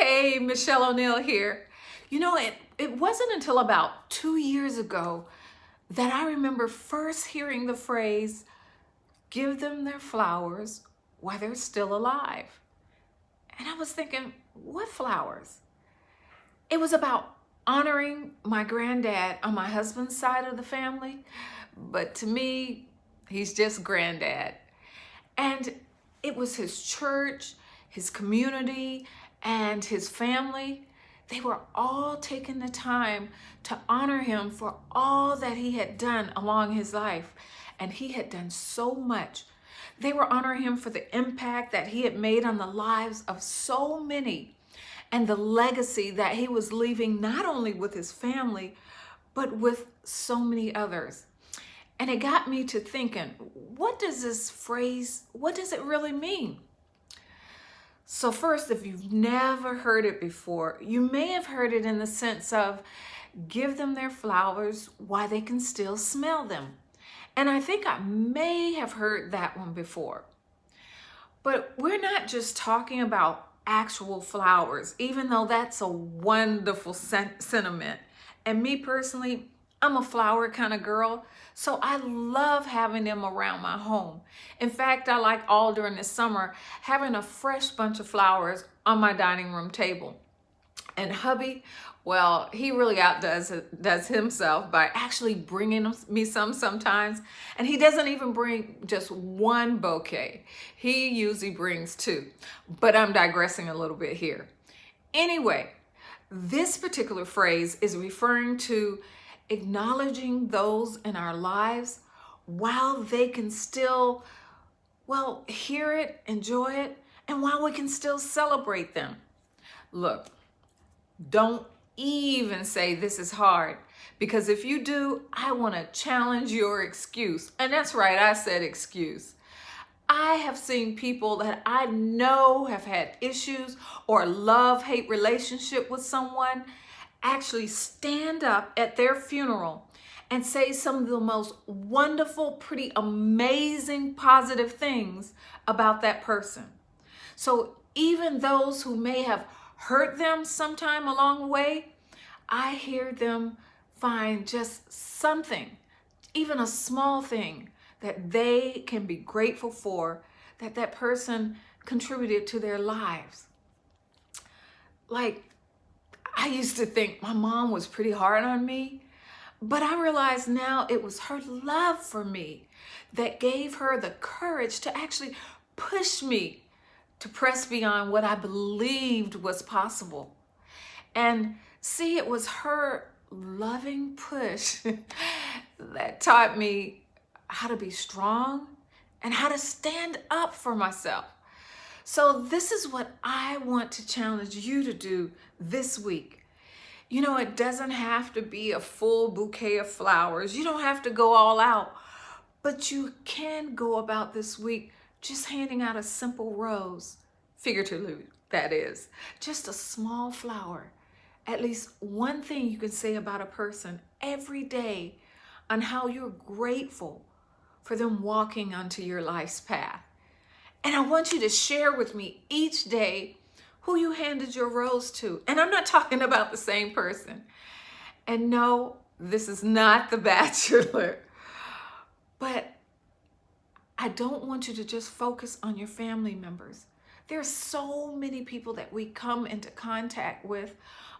Hey, Michelle O'Neill here. It wasn't until about 2 years ago that I remember first hearing the phrase, give them their flowers while they're still alive. And I was thinking, what flowers? It was about honoring my granddad on my husband's side of the family. But to me, he's just granddad. And it was his church, his community, and his family. They were all taking the time to honor him for all that he had done along his life. And he had done so much. They were honoring him for the impact that he had made on the lives of so many and the legacy that he was leaving not only with his family, but with so many others. And it got me to thinking, what does this phrase, what does it really mean? So first, if you've never heard it before, you may have heard it in the sense of give them their flowers while they can still smell them. And I think I may have heard that one before. But we're not just talking about actual flowers, even though that's a wonderful sentiment. And me personally, I'm a flower kind of girl, so I love having them around my home. In fact, I like all during the summer having a fresh bunch of flowers on my dining room table. And hubby, well, he really does himself by actually bringing me some sometimes. And he doesn't even bring just one bouquet. He usually brings two. But I'm digressing a little bit here. Anyway, this particular phrase is referring to acknowledging those in our lives while they can still, well, hear it, enjoy it, and while we can still celebrate them. Look, don't even say this is hard, because if you do, I want to challenge your excuse. And that's right, I said excuse. I have seen people that I know have had issues or a love-hate relationship with someone actually stand up at their funeral and say some of the most wonderful, pretty amazing, positive things about that person. So even those who may have hurt them sometime along the way, I hear them find just something, even a small thing, that they can be grateful for, that that person contributed to their lives. Like, I used to think my mom was pretty hard on me, but I realize now it was her love for me that gave her the courage to actually push me to press beyond what I believed was possible. And see, it was her loving push that taught me how to be strong and how to stand up for myself. So this is what I want to challenge you to do this week. You know, it doesn't have to be a full bouquet of flowers. You don't have to go all out, but you can go about this week just handing out a simple rose, figuratively that is, just a small flower. At least one thing you can say about a person every day on how you're grateful for them walking onto your life's path. And I want you to share with me each day who you handed your rose to. And I'm not talking about the same person. And no, this is not The Bachelor. But I don't want you to just focus on your family members. There are so many people that we come into contact with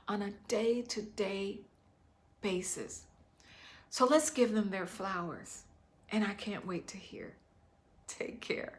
on a day-to-day basis. So let's give them their flowers. And I can't wait to hear. Take care.